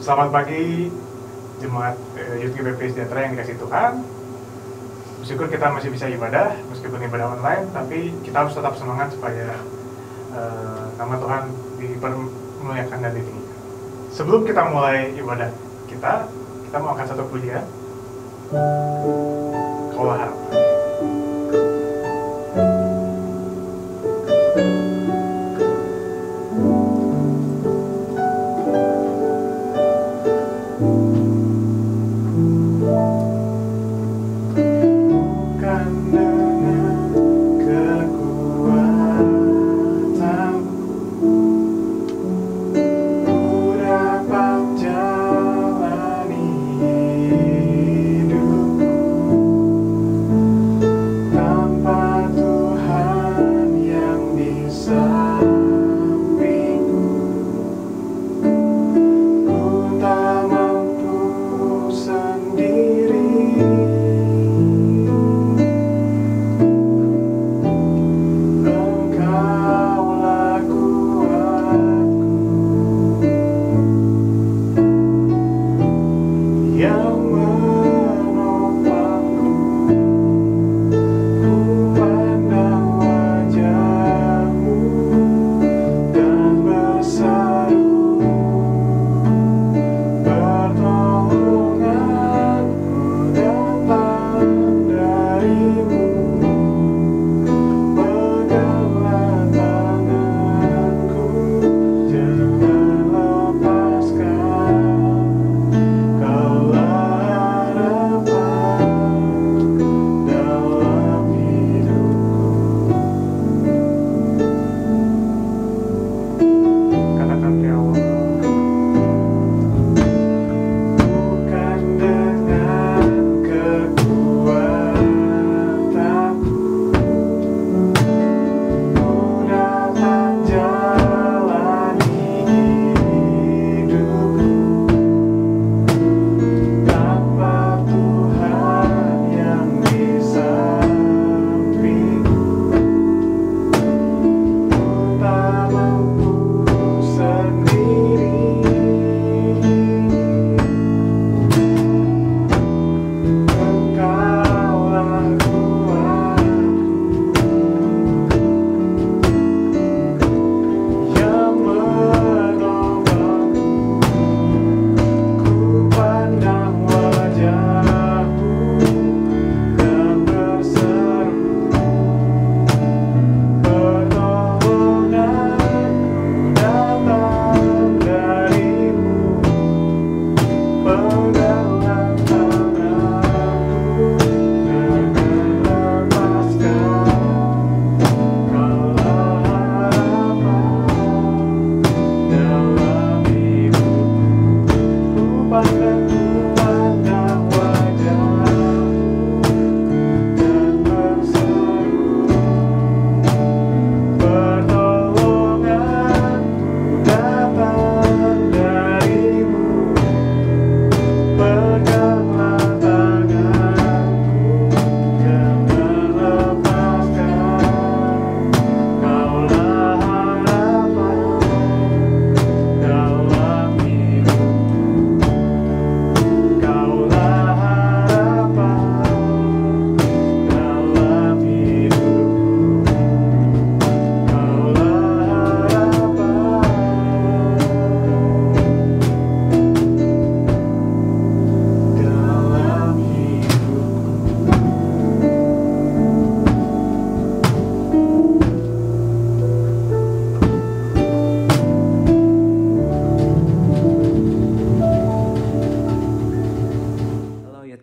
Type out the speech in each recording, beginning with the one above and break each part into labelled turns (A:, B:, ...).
A: Selamat pagi jemaat Youth GPP Sejahtera yang dikasih Tuhan. Bersyukur kita masih bisa ibadah, meskipun ibadah online, tapi kita harus tetap semangat supaya nama Tuhan dipermuliakan dan ditinggikan. Sebelum kita mulai ibadah kita mau angkat satu pujian. Kaulah harapan.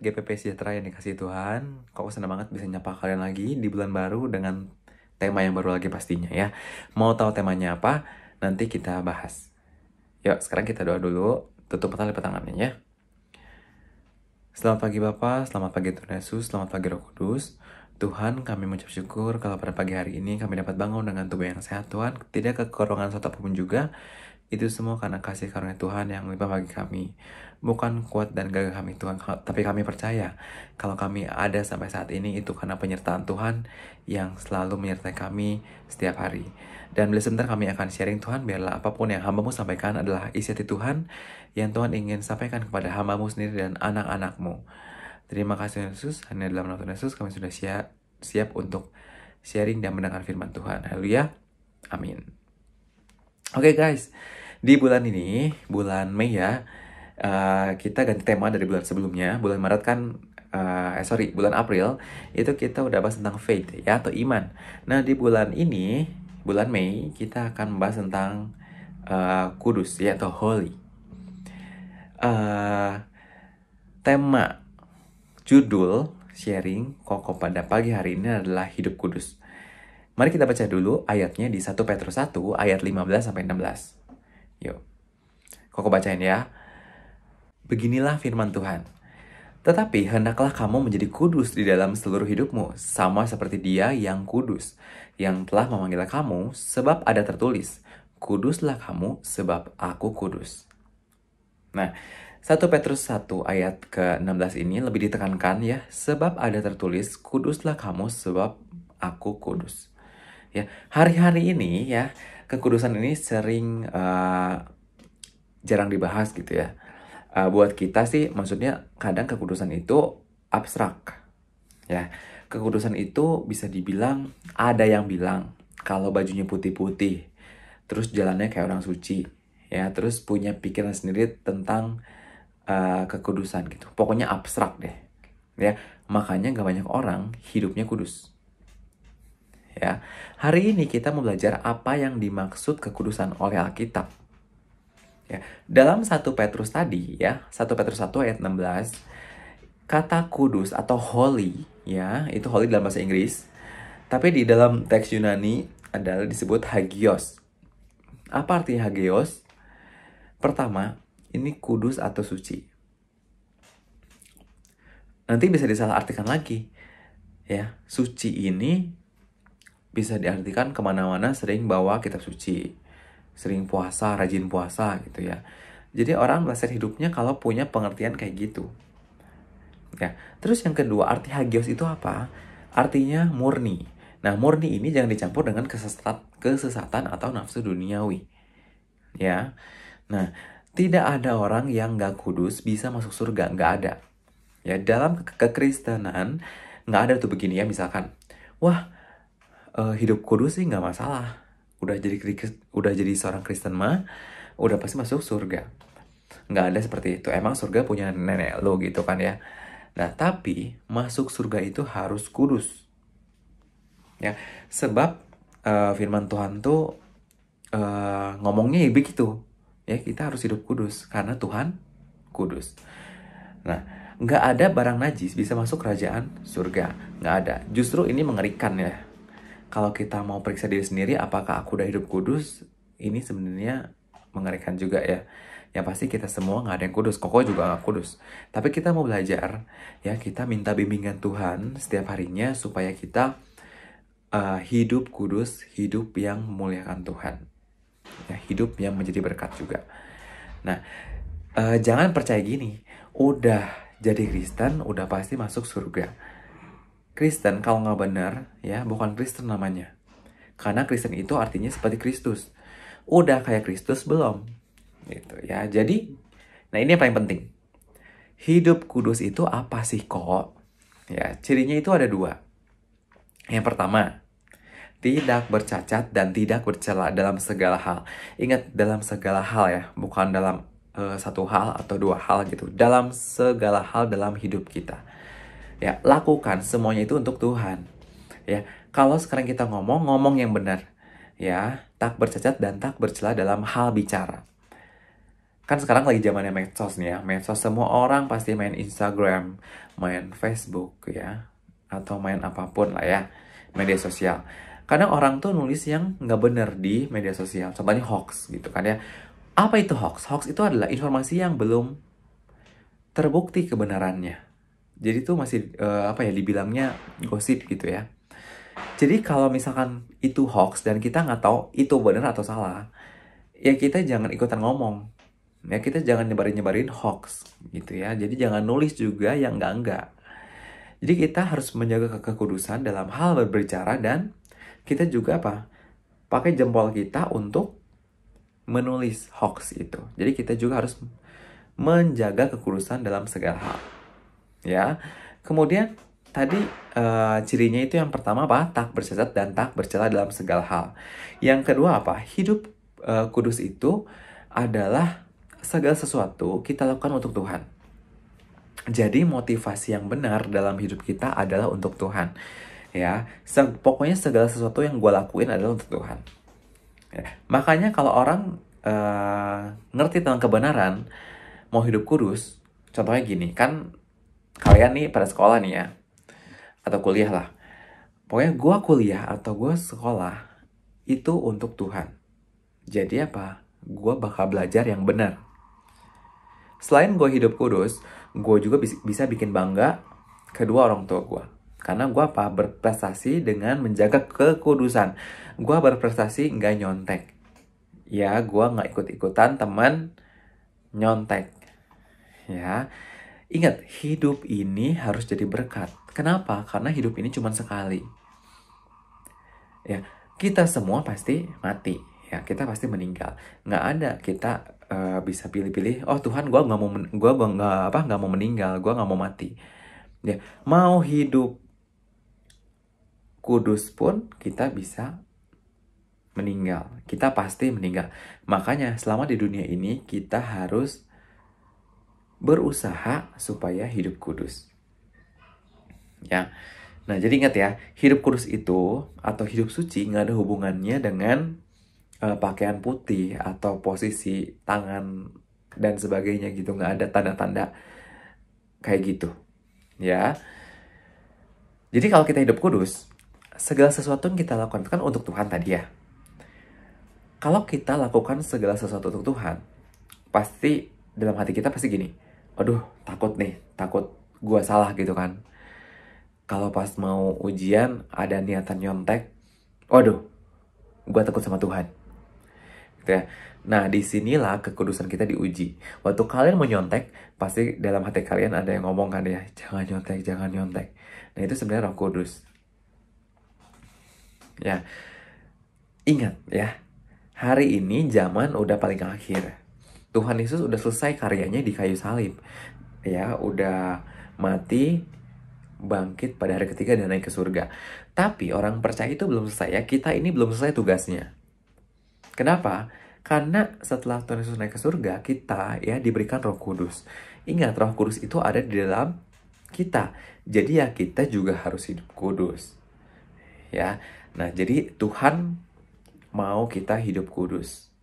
B: GPP Sejahtera yang dikasih Tuhan, kok senang banget bisa nyapa kalian lagi di bulan baru dengan tema yang baru lagi pastinya ya. Mau tahu temanya apa? Nanti kita bahas. Yuk, sekarang kita doa dulu. Tutup mata, lipat tangannya ya. Selamat pagi Bapa, selamat pagi Tuhan Yesus, selamat pagi Roh Kudus. Tuhan, kami mengucap syukur kalau pada pagi hari ini kami dapat bangun dengan tubuh yang sehat Tuhan. Tidak kekurangan suatu apapun juga. Itu semua karena kasih karunia Tuhan yang limpah bagi kami. Bukan kuat dan gagah kami Tuhan, tapi kami percaya kalau kami ada sampai saat ini itu karena penyertaan Tuhan yang selalu menyertai kami setiap hari. Dan bila sebentar kami akan sharing Tuhan, biarlah apapun yang hambamu sampaikan adalah isi hati Tuhan yang Tuhan ingin sampaikan kepada hambamu sendiri dan anak-anakmu. Terima kasih Yesus, hanya dalam nama Tuhan Yesus kami sudah siap untuk sharing dan mendengar firman Tuhan. Haleluya, amin. Oke guys, di bulan ini, bulan Mei ya, kita ganti tema dari bulan sebelumnya. Bulan Maret kan, bulan April itu kita udah bahas tentang faith ya, atau iman. Nah di bulan ini, bulan Mei, kita akan membahas tentang kudus ya, atau holy. Tema judul sharing Koko pada pagi hari ini adalah hidup kudus. Mari kita baca dulu ayatnya di 1 Petrus 1 ayat 15-16. Yuk, Koko bacain ya. Beginilah firman Tuhan. Tetapi hendaklah kamu menjadi kudus di dalam seluruh hidupmu, sama seperti Dia yang kudus, yang telah memanggil kamu, sebab ada tertulis, kuduslah kamu sebab aku kudus. Nah, 1 Petrus 1 ayat ke-16 ini lebih ditekankan ya, sebab ada tertulis, kuduslah kamu sebab aku kudus. Ya, hari-hari ini ya, kekudusan ini sering jarang dibahas gitu ya. Buat kita sih, maksudnya kadang kekudusan itu abstrak. Ya, kekudusan itu bisa dibilang, ada yang bilang kalau bajunya putih-putih, terus jalannya kayak orang suci, ya, terus punya pikiran sendiri tentang kekudusan gitu. Pokoknya abstrak deh, ya. Makanya gak banyak orang hidupnya kudus. Ya, hari ini kita mau belajar apa yang dimaksud kekudusan oleh Alkitab. Ya, dalam 1 Petrus tadi ya, 1 Petrus 1 ayat 16, kata kudus atau holy ya, itu holy dalam bahasa Inggris. Tapi di dalam teks Yunani adalah disebut hagios. Apa artinya hagios? Pertama, ini kudus atau suci. Nanti bisa disalahartikan lagi. Ya, suci ini bisa diartikan kemana-mana sering bawa kitab suci, sering puasa, rajin puasa gitu ya. Jadi orang belajar hidupnya kalau punya pengertian kayak gitu. Ya, terus yang kedua, arti hagios itu apa? Artinya murni. Nah, murni ini jangan dicampur dengan kesesatan atau nafsu duniawi. Ya, nah, tidak ada orang yang gak kudus bisa masuk surga, gak ada. Ya, dalam kekristenan gak ada tuh begini ya, misalkan, wah, hidup kudus sih gak masalah. Udah jadi seorang Kristen mah, udah pasti masuk surga. Nggak ada seperti itu. Emang surga punya nenek lo gitu kan ya. Nah, tapi masuk surga itu harus kudus. Ya, sebab firman Tuhan tuh ngomongnya begitu. Ya, kita harus hidup kudus karena Tuhan kudus. Nah, nggak ada barang najis bisa masuk kerajaan surga. Nggak ada. Justru ini mengerikan ya. Kalau kita mau periksa diri sendiri, apakah aku udah hidup kudus? Ini sebenarnya mengerikan juga ya. Yang pasti kita semua nggak ada yang kudus. Koko juga nggak kudus. Tapi kita mau belajar, ya, kita minta bimbingan Tuhan setiap harinya supaya kita hidup kudus, hidup yang memuliakan Tuhan. Ya, hidup yang menjadi berkat juga. Nah, jangan percaya gini, udah jadi Kristen, udah pasti masuk surga. Kristen kalau nggak benar ya bukan Kristen namanya. Karena Kristen itu artinya seperti Kristus. Udah kayak Kristus belum? Gitu ya. Jadi, nah ini yang paling penting. Hidup kudus itu apa sih kok? Ya, cirinya itu ada 2. Yang pertama, tidak bercacat dan tidak bercela dalam segala hal. Ingat, dalam segala hal ya, bukan dalam satu hal atau 2 hal gitu. Dalam segala hal dalam hidup kita. Ya, lakukan semuanya itu untuk Tuhan. Ya, kalau sekarang kita ngomong yang benar. Ya, tak bercacat dan tak bercela dalam hal bicara. Kan sekarang lagi zamannya medsos nih ya. Medsos, semua orang pasti main Instagram, main Facebook ya, atau main apapun lah ya, media sosial. Kadang orang tuh nulis yang nggak benar di media sosial. Contohnya hoax gitu kan ya. Apa itu hoax? Hoax itu adalah informasi yang belum terbukti kebenarannya. Jadi tuh masih dibilangnya gosip gitu ya. Jadi kalau misalkan itu hoax dan kita nggak tahu itu benar atau salah, ya kita jangan ikutan ngomong. Ya kita jangan nyebarin hoax gitu ya. Jadi jangan nulis juga yang enggak. Jadi kita harus menjaga kekudusan dalam hal berbicara, dan kita juga apa? Pakai jempol kita untuk menulis hoax itu. Jadi kita juga harus menjaga kekudusan dalam segala hal. Ya. Kemudian tadi cirinya itu yang pertama apa? Tak bercacat dan tak bercela dalam segala hal. Yang kedua apa? Hidup kudus itu adalah segala sesuatu kita lakukan untuk Tuhan. Jadi motivasi yang benar dalam hidup kita adalah untuk Tuhan. Ya, pokoknya segala sesuatu yang gue lakuin adalah untuk Tuhan. Ya. Makanya kalau orang ngerti tentang kebenaran, mau hidup kudus, contohnya gini, kan kalian nih pada sekolah nih ya, atau kuliah lah. Pokoknya gue kuliah atau gue sekolah itu untuk Tuhan. Jadi apa? Gue bakal belajar yang benar. Selain gue hidup kudus, gue juga bisa bikin bangga kedua orang tua gue. Karena gue apa? Berprestasi dengan menjaga kekudusan. Gue berprestasi nggak nyontek. Ya, gue nggak ikut-ikutan teman nyontek. Ya, ingat, hidup ini harus jadi berkat. Kenapa? Karena hidup ini cuma sekali. Ya, kita semua pasti mati. Ya, kita pasti meninggal. Nggak ada kita bisa pilih-pilih. Oh Tuhan, gue nggak mau meninggal, gue nggak mau mati. Ya, mau hidup kudus pun kita bisa meninggal. Kita pasti meninggal. Makanya selama di dunia ini kita harus berusaha supaya hidup kudus. Ya. Nah, jadi ingat ya, hidup kudus itu atau hidup suci nggak ada hubungannya dengan pakaian putih atau posisi tangan dan sebagainya gitu. Nggak ada tanda-tanda kayak gitu. Ya. Jadi kalau kita hidup kudus, segala sesuatu yang kita lakukan kan untuk Tuhan tadi ya. Kalau kita lakukan segala sesuatu untuk Tuhan, pasti dalam hati kita pasti gini, aduh takut gue salah gitu kan. Kalau pas mau ujian ada niatan nyontek, waduh, gue takut sama Tuhan. Gitu ya. Nah, disinilah kekudusan kita diuji. Waktu kalian mau nyontek, pasti dalam hati kalian ada yang ngomong kan ya, jangan nyontek, jangan nyontek. Nah, itu sebenarnya Roh Kudus. Ya, ingat ya, hari ini zaman udah paling akhir. Tuhan Yesus udah selesai karyanya di kayu salib. Ya, udah mati, bangkit pada hari ketiga dan naik ke surga. Tapi orang percaya itu belum selesai ya. Kita ini belum selesai tugasnya. Kenapa? Karena setelah Tuhan Yesus naik ke surga, kita ya diberikan Roh Kudus. Ingat, Roh Kudus itu ada di dalam kita. Jadi ya kita juga harus hidup kudus. Ya. Nah, jadi Tuhan mau kita hidup kudus.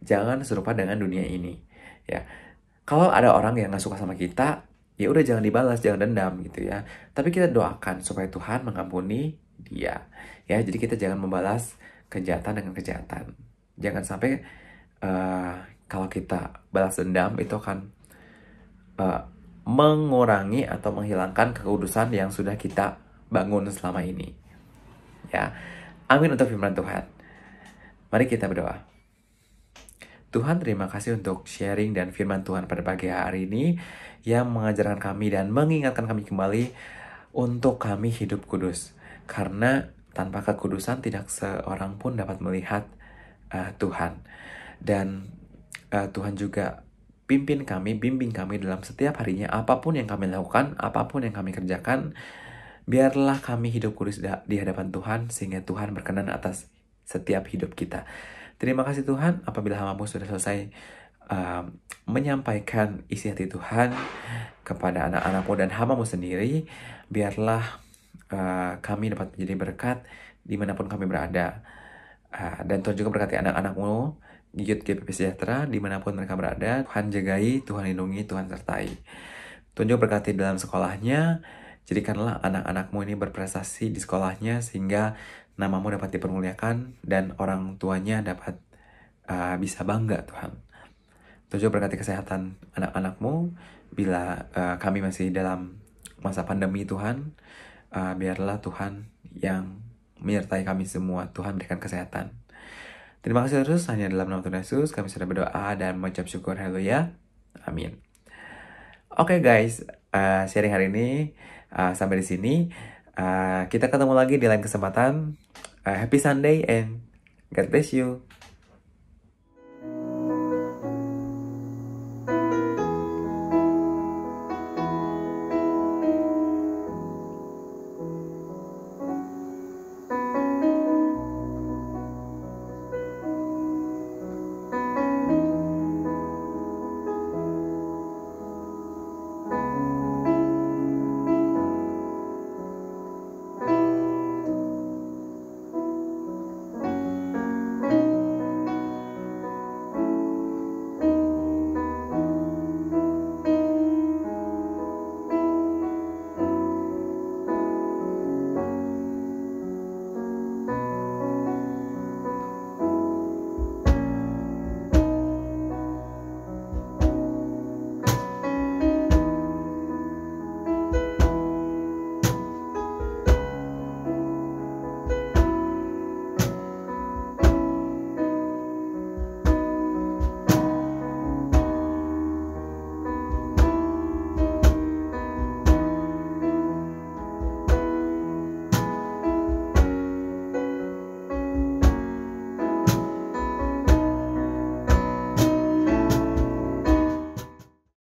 B: Jangan serupa dengan dunia ini. Ya. Kalau ada orang yang nggak suka sama kita, ya udah jangan dibalas, jangan dendam gitu ya. Tapi kita doakan supaya Tuhan mengampuni dia. Ya, jadi kita jangan membalas kejahatan dengan kejahatan. Jangan sampai kalau kita balas dendam itu akan mengurangi atau menghilangkan kekudusan yang sudah kita bangun selama ini. Ya, amin untuk firman Tuhan. Mari kita berdoa. Tuhan, terima kasih untuk sharing dan firman Tuhan pada pagi hari ini yang mengajarkan kami dan mengingatkan kami kembali untuk kami hidup kudus. Karena tanpa kekudusan tidak seorang pun dapat melihat Tuhan. Dan Tuhan juga bimbing kami dalam setiap harinya, apapun yang kami lakukan, apapun yang kami kerjakan, biarlah kami hidup kudus di hadapan Tuhan, sehingga Tuhan berkenan atas setiap hidup kita. Terima kasih Tuhan, apabila hamba-Mu sudah selesai menyampaikan isi hati Tuhan kepada anak-anak-Mu dan hamba-Mu sendiri, biarlah kami dapat menjadi berkat dimanapun kami berada. Dan Tuhan juga berkati anak-anak-Mu di Youth GPP Sejahtera dimanapun mereka berada. Tuhan jagai, Tuhan lindungi, Tuhan sertai. Tuhan juga berkati dalam sekolahnya. Jadikanlah anak-anak-Mu ini berprestasi di sekolahnya sehingga nama-Mu dapat dipermuliakan dan orang tuanya dapat bisa bangga Tuhan. Tuhan juga berkati kesehatan anak-anak-Mu bila kami masih dalam masa pandemi Tuhan. Biarlah Tuhan yang menyertai kami semua. Tuhan berikan kesehatan. Terima kasih terus, hanya dalam nama Tuhan Yesus kami sudah berdoa dan mengucap syukur. Haleluya. Amin. Oke guys, sharing hari ini sampai di sini. Kita ketemu lagi di lain kesempatan. Happy Sunday and God bless you.